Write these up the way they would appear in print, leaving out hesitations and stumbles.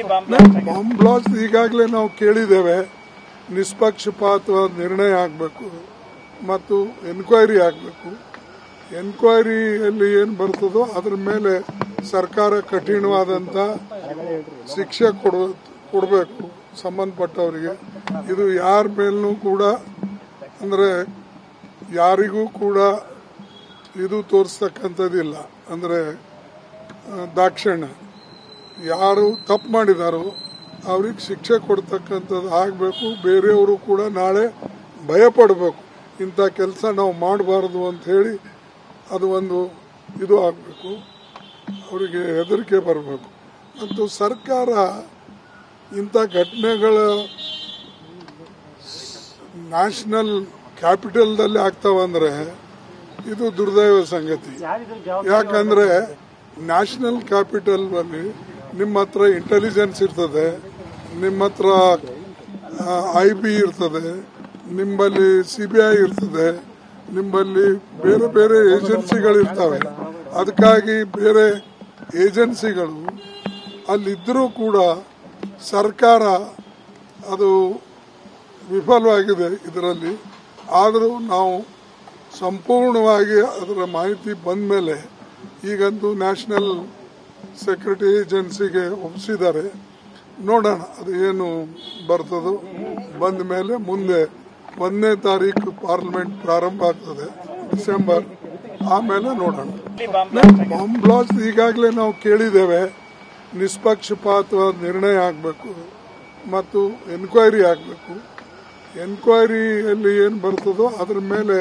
Bomb blast ಈಗಾಗಲೇ ನಾವು ಕೇಳಿದ್ದೇವೆ. ನಿಷ್ಪಕ್ಷಪಾತವಾದ ನಿರ್ಣಯ ಆಗಬೇಕು ಮತ್ತು ಎನ್ಕ್ವೈರಿ ಆಗಬೇಕು. ಎನ್ಕ್ವೈರಿಯಲ್ಲಿ ಏನು ಬರ್ತದೋ ಅದರ ಮೇಲೆ ಸರ್ಕಾರ ಕಠಿಣವಾದಂಥ ಶಿಕ್ಷೆ ಕೊಡಬೇಕು ಸಂಬಂಧಪಟ್ಟವರಿಗೆ. ಇದು ಯಾರ ಮೇಲೂ ಕೂಡ ಅಂದರೆ ಯಾರಿಗೂ ಕೂಡ ಇದು ತೋರಿಸ್ತಕ್ಕಂಥದ್ದಿಲ್ಲ. ಅಂದರೆ ದಾಕ್ಷಿಣ್ಯ ಯಾರು ತಪ್ಪು ಮಾಡಿದಾರೋ ಅವ್ರಿಗೆ ಶಿಕ್ಷೆ ಕೊಡ್ತಕ್ಕಂಥದ್ದು ಆಗಬೇಕು. ಬೇರೆಯವರು ಕೂಡ ನಾಳೆ ಭಯಪಡಬೇಕು, ಇಂಥ ಕೆಲಸ ನಾವು ಮಾಡಬಾರ್ದು ಅಂತ ಹೇಳಿ ಅದು ಒಂದು ಇದು ಆಗಬೇಕು, ಅವರಿಗೆ ಹೆದರಿಕೆ ಬರಬೇಕು. ಮತ್ತು ಸರ್ಕಾರ ಇಂಥ ಘಟನೆಗಳ ನ್ಯಾಷನಲ್ ಕ್ಯಾಪಿಟಲ್ದಲ್ಲಿ ಆಗ್ತಾವಂದ್ರೆ ಇದು ದುರ್ದೈವ ಸಂಗತಿ. ಯಾಕಂದ್ರೆ ನ್ಯಾಷನಲ್ ಕ್ಯಾಪಿಟಲ್ ಅಲ್ಲಿ ನಿಮ್ಮ ಹತ್ರ ಇಂಟೆಲಿಜೆನ್ಸ್ ಇರ್ತದೆ, ನಿಮ್ಮ ಹತ್ರ IB ಇರ್ತದೆ, ನಿಮ್ಮಲ್ಲಿ CBI ಇರ್ತದೆ, ನಿಮ್ಮಲ್ಲಿ ಬೇರೆ ಬೇರೆ ಏಜೆನ್ಸಿಗಳಿರ್ತವೆ. ಅದಕ್ಕಾಗಿ ಬೇರೆ ಏಜೆನ್ಸಿಗಳು ಅಲ್ಲಿದ್ದರೂ ಕೂಡ ಸರ್ಕಾರ ಅದು ವಿಫಲವಾಗಿದೆ ಇದರಲ್ಲಿ. ಆದರೂ ನಾವು ಸಂಪೂರ್ಣವಾಗಿ ಅದರ ಮಾಹಿತಿ ಬಂದ ಮೇಲೆ ಈಗಂತೂ ನ್ಯಾಷನಲ್ ಸೆಕ್ಯೂರಿಟಿ ಏಜೆನ್ಸಿಗೆ ಒಪ್ಪಿಸಿದ್ದಾರೆ. ನೋಡೋಣ ಅದು ಏನು ಬರ್ತದೋ. ಬಂದ ಮೇಲೆ ಮುಂದೆ 1ನೇ ತಾರೀಕು ಪಾರ್ಲಿಮೆಂಟ್ ಪ್ರಾರಂಭ ಆಗ್ತದೆ, ಡಿಸೆಂಬರ್. ಆಮೇಲೆ ನೋಡೋಣ. ಬಾಂಬ್ ಬ್ಲಾಸ್ಟ್ ಈಗಾಗಲೇ ನಾವು ಕೇಳಿದ್ದೇವೆ. ನಿಷ್ಪಕ್ಷಪಾತವಾದ ನಿರ್ಣಯ ಆಗಬೇಕು ಮತ್ತು ಎನ್ಕ್ವೈರಿ ಆಗಬೇಕು. ಎನ್ಕ್ವೈರಿಯಲ್ಲಿ ಏನು ಬರ್ತದೋ ಅದರ ಮೇಲೆ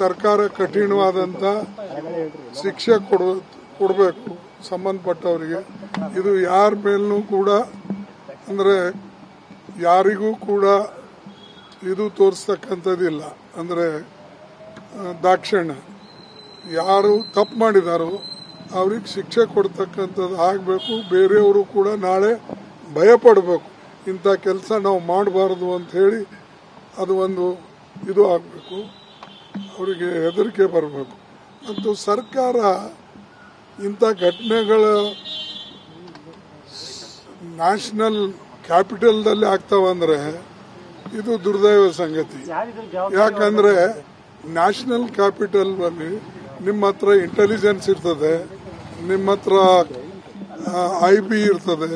ಸರ್ಕಾರ ಕಠಿಣವಾದಂಥ ಶಿಕ್ಷೆ ಕೊಡಬೇಕು ಸಂಬಂಧಪಟ್ಟವರಿಗೆ. ಇದು ಯಾರ ಮೇಲೂ ಕೂಡ ಅಂದರೆ ಯಾರಿಗೂ ಕೂಡ ಇದು ತೋರಿಸ್ತಕ್ಕಂಥದ್ದಿಲ್ಲ. ಅಂದರೆ ದಾಕ್ಷಿಣ್ಯ ಯಾರು ತಪ್ಪು ಮಾಡಿದಾರೋ ಅವ್ರಿಗೆ ಶಿಕ್ಷೆ ಕೊಡ್ತಕ್ಕಂಥದ್ದು ಆಗಬೇಕು. ಬೇರೆಯವರು ಕೂಡ ನಾಳೆ ಭಯಪಡಬೇಕು, ಇಂಥ ಕೆಲಸ ನಾವು ಮಾಡಬಾರ್ದು ಅಂತ ಹೇಳಿ ಅದು ಒಂದು ಇದು ಆಗಬೇಕು, ಅವರಿಗೆ ಹೆದರಿಕೆ ಬರಬೇಕು. ಮತ್ತು ಸರ್ಕಾರ ಇಂಥ ಘಟನೆಗಳ ನ್ಯಾಷನಲ್ ಕ್ಯಾಪಿಟಲ್ದಲ್ಲಿ ಆಗ್ತಾವಂದ್ರೆ ಇದು ದುರ್ದೈವ ಸಂಗತಿ. ಯಾಕಂದ್ರೆ ನ್ಯಾಷನಲ್ ಕ್ಯಾಪಿಟಲ್ ಅಲ್ಲಿ ನಿಮ್ಮ ಹತ್ರ ಇಂಟೆಲಿಜೆನ್ಸ್ ಇರ್ತದೆ, ನಿಮ್ಮ ಹತ್ರ IB ಇರ್ತದೆ,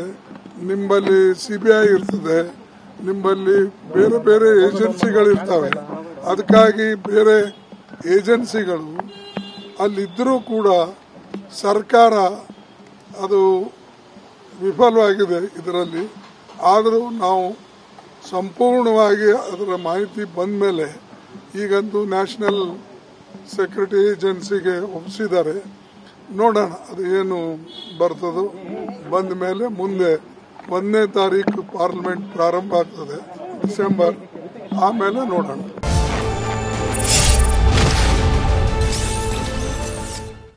ನಿಮ್ಮಲ್ಲಿ CBI ಇರ್ತದೆ, ನಿಮ್ಮಲ್ಲಿ ಬೇರೆ ಬೇರೆ ಏಜೆನ್ಸಿಗಳಿರ್ತವೆ. ಅದಕ್ಕಾಗಿ ಬೇರೆ ಏಜೆನ್ಸಿಗಳು ಅಲ್ಲಿದ್ದರೂ ಕೂಡ ಸರ್ಕಾರ ಅದು ವಿಫಲವಾಗಿದೆ ಇದರಲ್ಲಿ. ಆದರೂ ನಾವು ಸಂಪೂರ್ಣವಾಗಿ ಅದರ ಮಾಹಿತಿ ಬಂದ ಮೇಲೆ ಈಗಂತೂ ನ್ಯಾಷನಲ್ ಸೆಕ್ಯೂರಿಟಿ ಏಜೆನ್ಸಿಗೆ ಒಪ್ಪಿಸಿದ್ದಾರೆ. ನೋಡೋಣ ಅದು ಏನು ಬರ್ತದೋ. ಬಂದ ಮೇಲೆ ಮುಂದೆ 1ನೇ ತಾರೀಕು ಪಾರ್ಲಿಮೆಂಟ್ ಪ್ರಾರಂಭ ಆಗ್ತದೆ, ಡಿಸೆಂಬರ್. ಆಮೇಲೆ ನೋಡೋಣ.